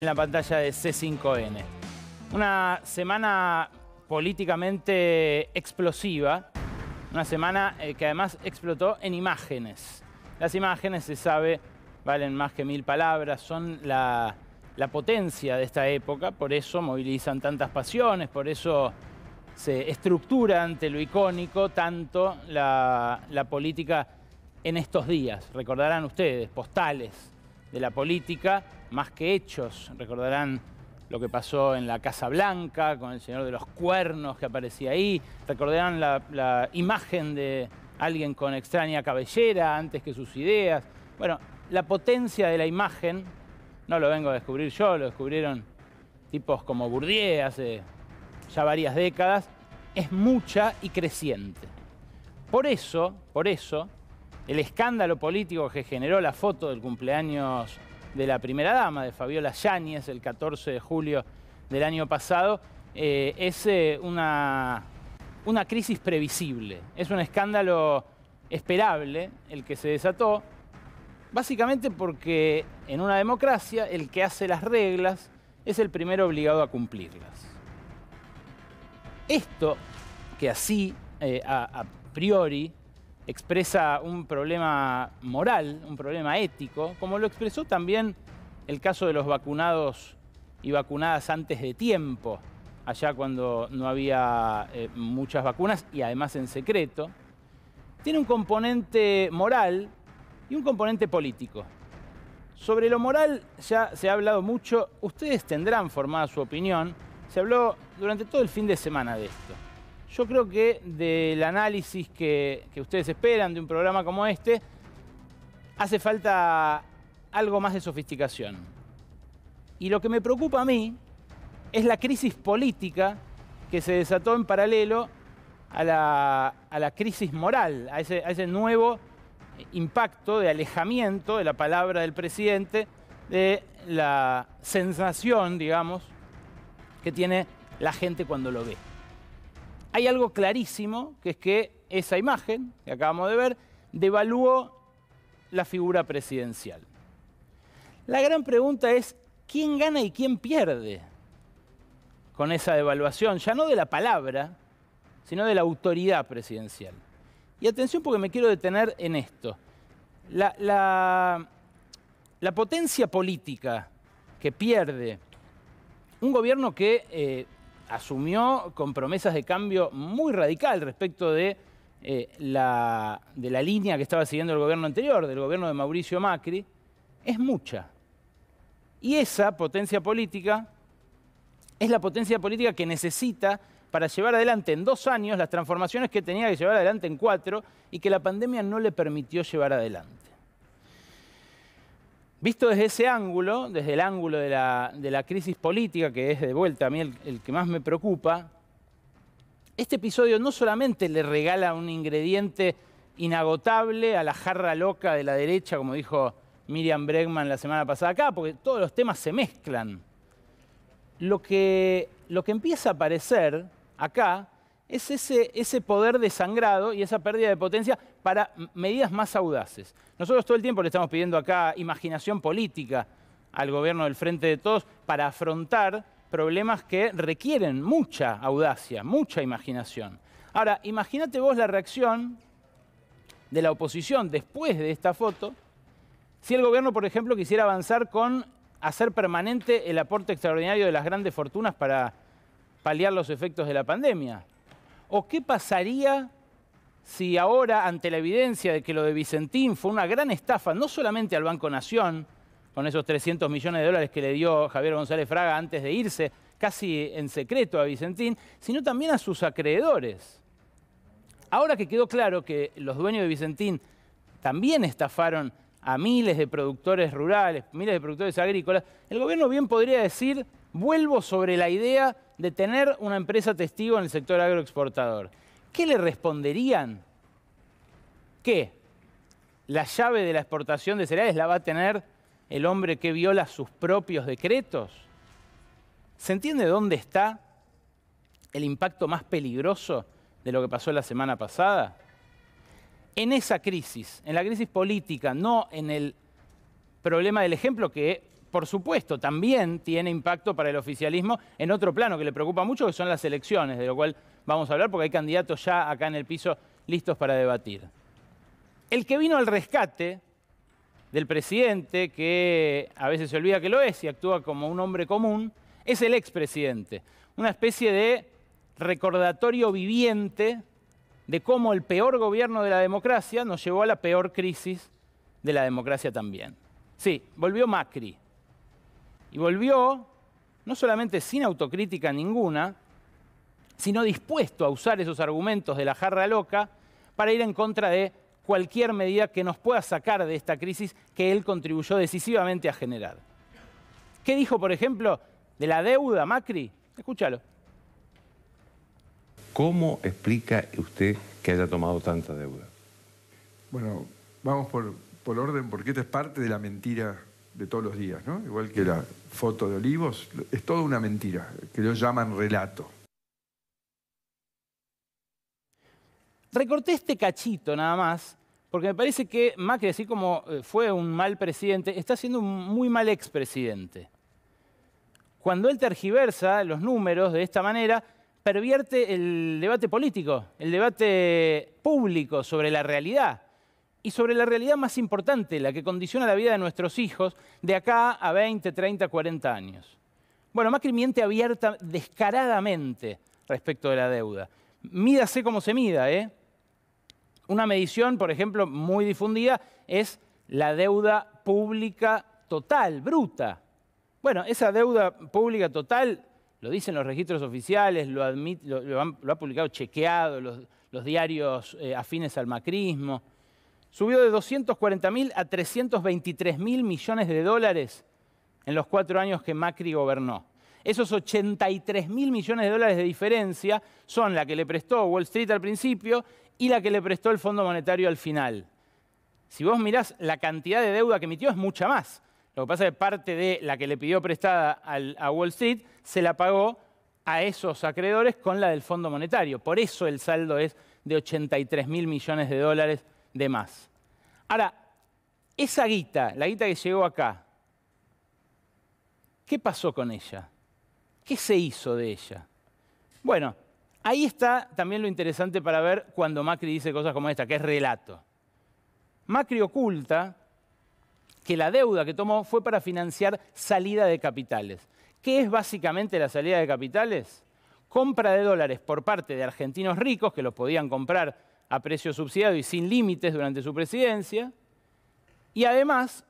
En la pantalla de C5N. Una semana políticamente explosiva, una semana que además explotó en imágenes. Las imágenes, se sabe, valen más que 1000 palabras, son la potencia de esta época, por eso movilizan tantas pasiones, por eso se estructura ante lo icónico tanto la política en estos días. Recordarán ustedes, postales de la política, más que hechos. Recordarán lo que pasó en la Casa Blanca, con el señor de los cuernos que aparecía ahí. Recordarán la imagen de alguien con extraña cabellera antes que sus ideas. Bueno, la potencia de la imagen, no lo vengo a descubrir yo, lo descubrieron tipos como Bourdieu hace ya varias décadas, es mucha y creciente. Por eso, el escándalo político que generó la foto del cumpleaños de la primera dama, de Fabiola Yáñez, el 14 de julio del año pasado, es una crisis previsible. Es un escándalo esperable el que se desató, básicamente porque en una democracia el que hace las reglas es el primero obligado a cumplirlas. Esto, que así a priori expresa un problema moral, un problema ético, como lo expresó también el caso de los vacunados y vacunadas antes de tiempo, allá cuando no había muchas vacunas y además en secreto, tiene un componente moral y un componente político. Sobre lo moral ya se ha hablado mucho, ustedes tendrán formada su opinión, se habló durante todo el fin de semana de esto. Yo creo que del análisis que ustedes esperan de un programa como este, hace falta algo más de sofisticación. Y lo que me preocupa a mí es la crisis política que se desató en paralelo a la crisis moral, a ese nuevo impacto de alejamiento de la palabra del presidente, de la sensación, digamos, que tiene la gente cuando lo ve. Hay algo clarísimo, que es que esa imagen que acabamos de ver devaluó la figura presidencial. La gran pregunta es, ¿quién gana y quién pierde con esa devaluación? Ya no de la palabra, sino de la autoridad presidencial. Y atención, porque me quiero detener en esto. La potencia política que pierde un gobierno que asumió con promesas de cambio muy radical respecto de la línea que estaba siguiendo el gobierno anterior, del gobierno de Mauricio Macri, es mucha. Y esa potencia política es la potencia política que necesita para llevar adelante en 2 años las transformaciones que tenía que llevar adelante en 4 y que la pandemia no le permitió llevar adelante. Visto desde ese ángulo, desde el ángulo de la crisis política, que es de vuelta a mí el que más me preocupa, este episodio no solamente le regala un ingrediente inagotable a la jarra loca de la derecha, como dijo Miriam Bregman la semana pasada acá, porque todos los temas se mezclan. Lo que empieza a aparecer acá es ese poder desangrado y esa pérdida de potencia para medidas más audaces. Nosotros todo el tiempo le estamos pidiendo acá imaginación política al gobierno del Frente de Todos para afrontar problemas que requieren mucha audacia, mucha imaginación. Ahora, imagínate vos la reacción de la oposición después de esta foto, si el gobierno, por ejemplo, quisiera avanzar con hacer permanente el aporte extraordinario de las grandes fortunas para paliar los efectos de la pandemia. ¿O qué pasaría si ahora, ante la evidencia de que lo de Vicentín fue una gran estafa, no solamente al Banco Nación, con esos 300 millones de dólares que le dio Javier González Fraga antes de irse, casi en secreto a Vicentín, sino también a sus acreedores? Ahora que quedó claro que los dueños de Vicentín también estafaron a miles de productores rurales, miles de productores agrícolas, el gobierno bien podría decir, vuelvo sobre la idea de tener una empresa testigo en el sector agroexportador. ¿Qué le responderían? ¿Qué? ¿La llave de la exportación de cereales la va a tener el hombre que viola sus propios decretos? ¿Se entiende dónde está el impacto más peligroso de lo que pasó la semana pasada? En esa crisis, en la crisis política, no en el problema del ejemplo que por supuesto, también tiene impacto para el oficialismo en otro plano que le preocupa mucho, que son las elecciones, de lo cual vamos a hablar porque hay candidatos ya acá en el piso listos para debatir. El que vino al rescate del presidente, que a veces se olvida que lo es y actúa como un hombre común, es el expresidente. Una especie de recordatorio viviente de cómo el peor gobierno de la democracia nos llevó a la peor crisis de la democracia también. Sí, volvió Macri. Y volvió no solamente sin autocrítica ninguna, sino dispuesto a usar esos argumentos de la jarra loca para ir en contra de cualquier medida que nos pueda sacar de esta crisis que él contribuyó decisivamente a generar. ¿Qué dijo, por ejemplo, de la deuda Macri? Escúchalo. ¿Cómo explica usted que haya tomado tanta deuda? Bueno, vamos por orden, porque esta es parte de la mentira de todos los días, ¿no? Igual que la foto de Olivos, es toda una mentira, que ellos llaman relato. Recorté este cachito nada más, porque me parece que Macri, así como fue un mal presidente, está siendo un muy mal expresidente. Cuando él tergiversa los números de esta manera, pervierte el debate político, el debate público sobre la realidad. Y sobre la realidad más importante, la que condiciona la vida de nuestros hijos de acá a 20, 30, 40 años. Bueno, Macri miente abierta, descaradamente respecto de la deuda. Mídase como se mida, ¿eh? Una medición, por ejemplo, muy difundida es la deuda pública total, bruta. Bueno, esa deuda pública total, lo dicen los registros oficiales, lo ha publicado Chequeado, los diarios afines al macrismo. Subió de 240.000 a 323.000 millones de dólares en los 4 años que Macri gobernó. Esos 83.000 millones de dólares de diferencia son la que le prestó Wall Street al principio y la que le prestó el Fondo Monetario al final. Si vos mirás la cantidad de deuda que emitió es mucha más. Lo que pasa es que parte de la que le pidió prestada a Wall Street se la pagó a esos acreedores con la del Fondo Monetario. Por eso el saldo es de 83.000 millones de dólares de más. Ahora, esa guita, la guita que llegó acá, ¿qué pasó con ella? ¿Qué se hizo de ella? Bueno, ahí está también lo interesante para ver cuando Macri dice cosas como esta, que es relato. Macri oculta que la deuda que tomó fue para financiar salida de capitales. ¿Qué es básicamente la salida de capitales? Compra de dólares por parte de argentinos ricos que los podían comprar a precio subsidiado y sin límites durante su presidencia, y además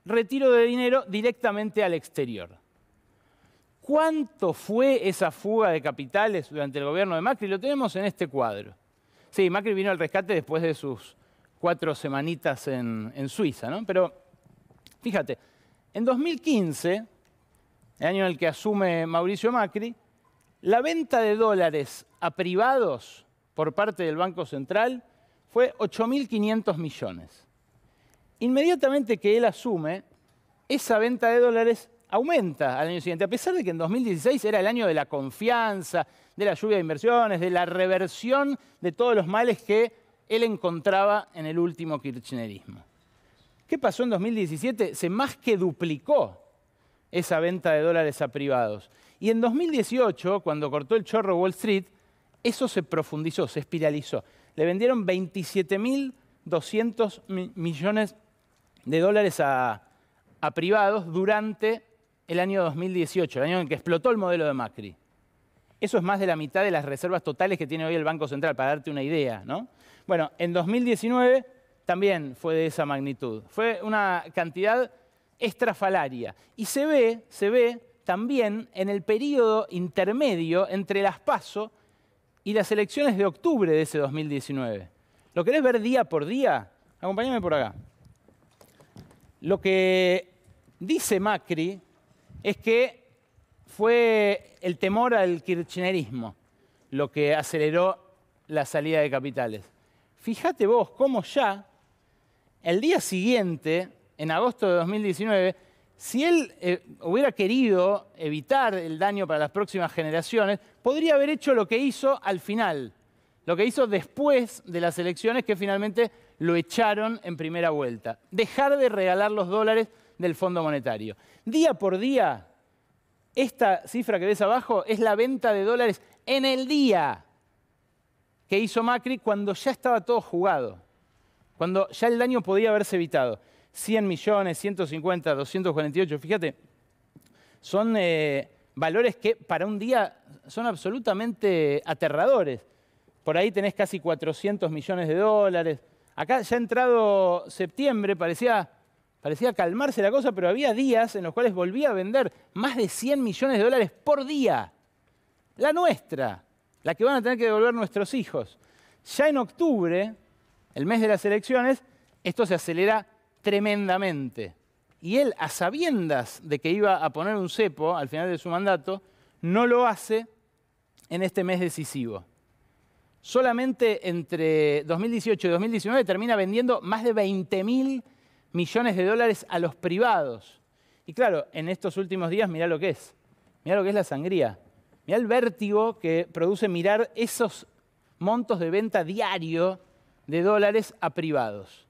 retiro de dinero directamente al exterior. ¿Cuánto fue esa fuga de capitales durante el gobierno de Macri? Lo tenemos en este cuadro. Sí, Macri vino al rescate después de sus 4 semanitas en Suiza, ¿no? Pero fíjate, en 2015, el año en el que asume Mauricio Macri, la venta de dólares a privados por parte del Banco Central fue 8.500 millones. Inmediatamente que él asume, esa venta de dólares aumenta al año siguiente, a pesar de que en 2016 era el año de la confianza, de la lluvia de inversiones, de la reversión de todos los males que él encontraba en el último kirchnerismo. ¿Qué pasó en 2017? Se más que duplicó esa venta de dólares a privados. Y en 2018, cuando cortó el chorro Wall Street, eso se profundizó, se espiralizó. Le vendieron 27.200 millones de dólares a privados durante el año 2018, el año en que explotó el modelo de Macri. Eso es más de la mitad de las reservas totales que tiene hoy el Banco Central, para darte una idea, ¿no? Bueno, en 2019 también fue de esa magnitud. Fue una cantidad estrafalaria. Y se ve también en el periodo intermedio entre las PASO y las elecciones de octubre de ese 2019. ¿Lo querés ver día por día? Acompáñame por acá. Lo que dice Macri es que fue el temor al kirchnerismo lo que aceleró la salida de capitales. Fíjate vos cómo ya, el día siguiente, en agosto de 2019, si él hubiera querido evitar el daño para las próximas generaciones, podría haber hecho lo que hizo al final, lo que hizo después de las elecciones que finalmente lo echaron en primera vuelta. Dejar de regalar los dólares del Fondo Monetario. Día por día, esta cifra que ves abajo es la venta de dólares en el día que hizo Macri cuando ya estaba todo jugado, cuando ya el daño podía haberse evitado. 100 millones, 150, 248, fíjate, son valores que para un día son absolutamente aterradores. Por ahí tenés casi 400 millones de dólares. Acá ya entrado septiembre parecía calmarse la cosa, pero había días en los cuales volvía a vender más de 100 millones de dólares por día. La nuestra, la que van a tener que devolver nuestros hijos. Ya en octubre, el mes de las elecciones, esto se acelera tremendamente. Y él, a sabiendas de que iba a poner un cepo al final de su mandato, no lo hace en este mes decisivo. Solamente entre 2018 y 2019 termina vendiendo más de 20.000 millones de dólares a los privados. Y claro, en estos últimos días mirá lo que es. Mirá lo que es la sangría. Mirá el vértigo que produce mirar esos montos de venta diario de dólares a privados.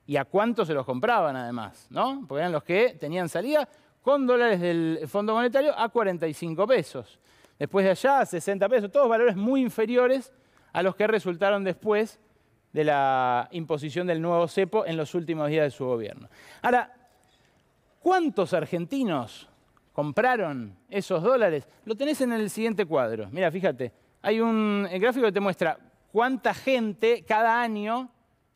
Y a cuánto se los compraban además, ¿no? Porque eran los que tenían salida con dólares del Fondo Monetario a 45 pesos. Después de allá a 60 pesos, todos valores muy inferiores a los que resultaron después de la imposición del nuevo cepo en los últimos días de su gobierno. Ahora, ¿cuántos argentinos compraron esos dólares? Lo tenés en el siguiente cuadro. Mira, fíjate, hay un gráfico que te muestra cuánta gente cada año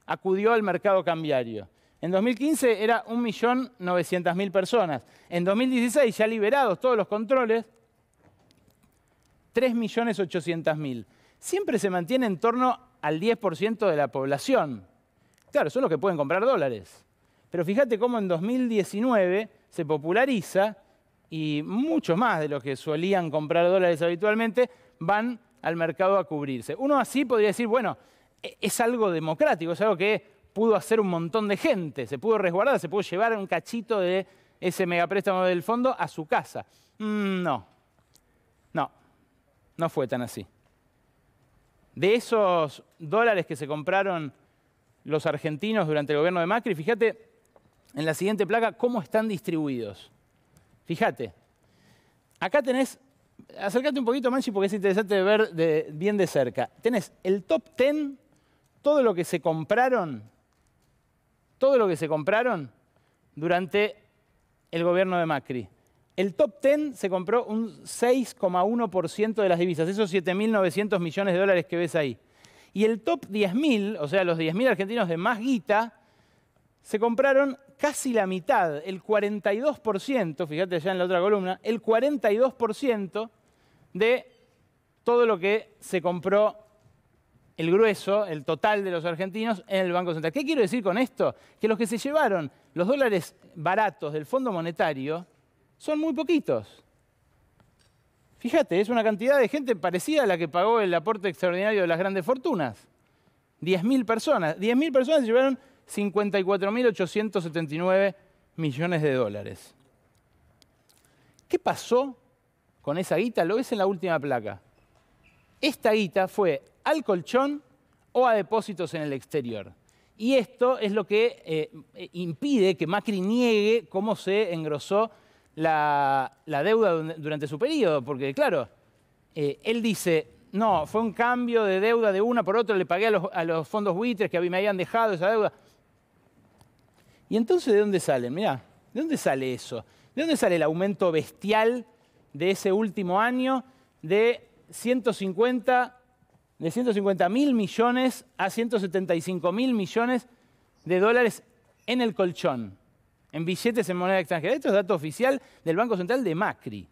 acudió al mercado cambiario. En 2015 era 1.900.000 personas. En 2016, ya liberados todos los controles, 3.800.000. Siempre se mantiene en torno al 10% de la población. Claro, son los que pueden comprar dólares. Pero fíjate cómo en 2019 se populariza y muchos más de los que solían comprar dólares habitualmente van al mercado a cubrirse. Uno así podría decir, bueno, es algo democrático, es algo que pudo hacer un montón de gente, se pudo resguardar, se pudo llevar un cachito de ese megapréstamo del fondo a su casa. No fue tan así. De esos dólares que se compraron los argentinos durante el gobierno de Macri, fíjate en la siguiente placa cómo están distribuidos. Fíjate, acá tenés, acércate un poquito, Manchi, porque es interesante de ver bien de cerca. Tenés el top 10, todo lo que se compraron durante el gobierno de Macri. El top 10 se compró un 6,1% de las divisas, esos 7.900 millones de dólares que ves ahí. Y el top 10.000, o sea, los 10.000 argentinos de más guita, se compraron casi la mitad, el 42%, fíjate allá en la otra columna, el 42% de todo lo que se compró el grueso, el total de los argentinos en el Banco Central. ¿Qué quiero decir con esto? Que los que se llevaron los dólares baratos del Fondo Monetario son muy poquitos. Fíjate, es una cantidad de gente parecida a la que pagó el aporte extraordinario de las grandes fortunas. 10.000 personas. 10.000 personas se llevaron 54.879 millones de dólares. ¿Qué pasó con esa guita? Lo ves en la última placa. Esta guita fue al colchón o a depósitos en el exterior. Y esto es lo que impide que Macri niegue cómo se engrosó la deuda durante su periodo. Porque, claro, él dice, no, fue un cambio de deuda de una por otra, le pagué a los fondos buitres que me habían dejado esa deuda. ¿Y entonces de dónde salen? Mirá, ¿de dónde sale eso? ¿De dónde sale el aumento bestial de ese último año de 150.000 millones a 175.000 millones de dólares en el colchón, en billetes en moneda extranjera? Esto es dato oficial del Banco Central de Macri.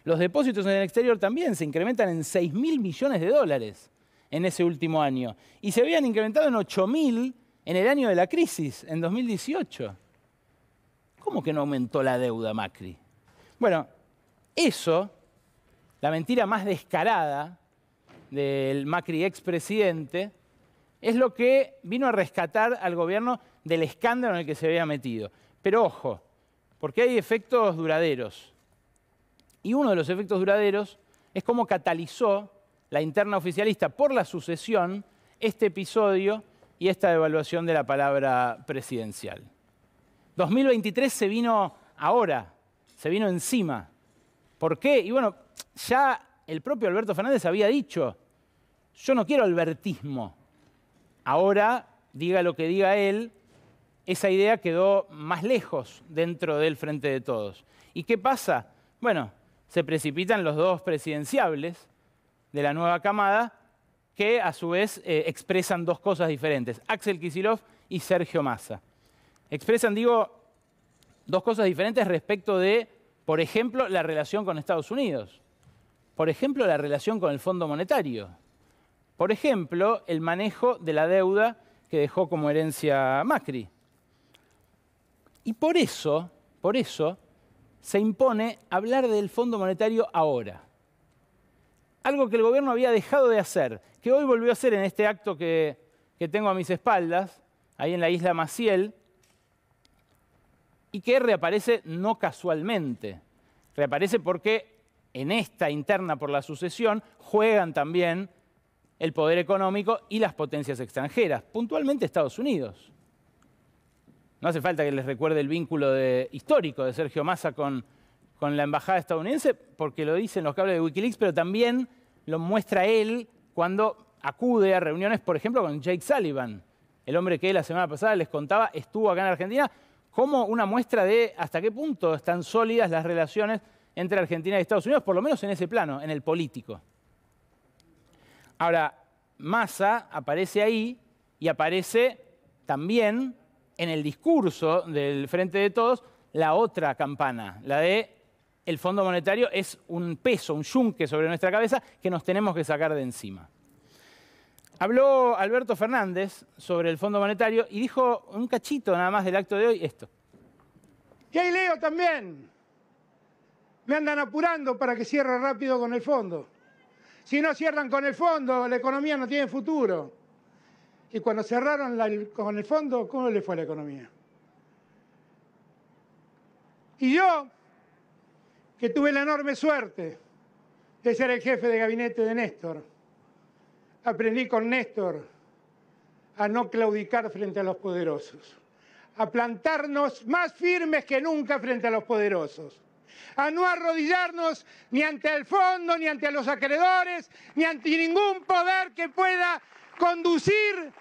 Los depósitos en el exterior también se incrementan en 6.000 millones de dólares en ese último año. Y se habían incrementado en 8.000 en el año de la crisis, en 2018. ¿Cómo que no aumentó la deuda Macri? Bueno, eso, la mentira más descarada del Macri expresidente, es lo que vino a rescatar al gobierno del escándalo en el que se había metido. Pero ojo, porque hay efectos duraderos. Y uno de los efectos duraderos es cómo catalizó la interna oficialista por la sucesión este episodio y esta devaluación de la palabra presidencial. 2023 se vino ahora, se vino encima. ¿Por qué? Y bueno, ya el propio Alberto Fernández había dicho, yo no quiero albertismo. Ahora, diga lo que diga él, esa idea quedó más lejos dentro del Frente de Todos. ¿Y qué pasa? Bueno, se precipitan los dos presidenciables de la nueva camada que a su vez expresan dos cosas diferentes, Axel Kicillof y Sergio Massa. Expresan, digo, dos cosas diferentes respecto de, por ejemplo, la relación con Estados Unidos, por ejemplo, la relación con el Fondo Monetario, por ejemplo, el manejo de la deuda que dejó como herencia Macri. Y por eso se impone hablar del Fondo Monetario ahora. Algo que el gobierno había dejado de hacer, que hoy volvió a hacer en este acto que tengo a mis espaldas, ahí en la isla Maciel, y que reaparece no casualmente. Reaparece porque en esta interna por la sucesión juegan también el poder económico y las potencias extranjeras, puntualmente Estados Unidos. No hace falta que les recuerde el vínculo histórico de Sergio Massa con la embajada estadounidense, porque lo dicen los cables de Wikileaks, pero también lo muestra él cuando acude a reuniones, por ejemplo, con Jake Sullivan, el hombre que la semana pasada les contaba estuvo acá en Argentina, como una muestra de hasta qué punto están sólidas las relaciones entre Argentina y Estados Unidos, por lo menos en ese plano, en el político. Ahora, Massa aparece ahí y aparece también en el discurso del Frente de Todos la otra campana, la de el Fondo Monetario es un peso, un yunque sobre nuestra cabeza que nos tenemos que sacar de encima. Habló Alberto Fernández sobre el Fondo Monetario y dijo un cachito nada más del acto de hoy esto. Y ahí leo también, me andan apurando para que cierre rápido con el fondo. Si no cierran con el fondo, la economía no tiene futuro. Y cuando cerraron con el fondo, ¿cómo le fue a la economía? Y yo, que tuve la enorme suerte de ser el jefe de gabinete de Néstor, aprendí con Néstor a no claudicar frente a los poderosos, a plantarnos más firmes que nunca frente a los poderosos, a no arrodillarnos ni ante el fondo, ni ante los acreedores, ni ante ningún poder que pueda conducir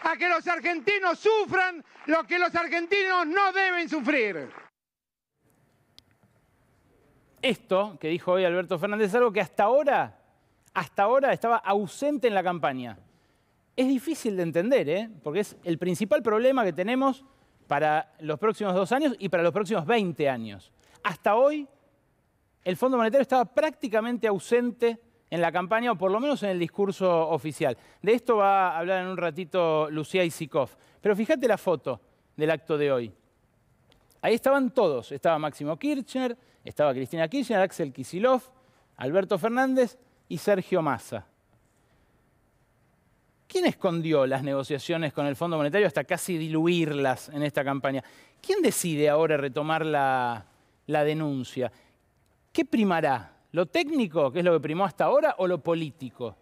a que los argentinos sufran lo que los argentinos no deben sufrir. Esto que dijo hoy Alberto Fernández es algo que hasta ahora estaba ausente en la campaña. Es difícil de entender, porque es el principal problema que tenemos para los próximos 2 años y para los próximos 20 años. Hasta hoy, el Fondo Monetario estaba prácticamente ausente en la campaña, o por lo menos en el discurso oficial. De esto va a hablar en un ratito Lucía Isikoff. Pero fíjate la foto del acto de hoy. Ahí estaban todos. Estaba Máximo Kirchner, estaba Cristina Kirchner, Axel Kicillof, Alberto Fernández y Sergio Massa. ¿Quién escondió las negociaciones con el Fondo Monetario hasta casi diluirlas en esta campaña? ¿Quién decide ahora retomar la denuncia? ¿Qué primará? ¿Lo técnico, que es lo que primó hasta ahora, o lo político?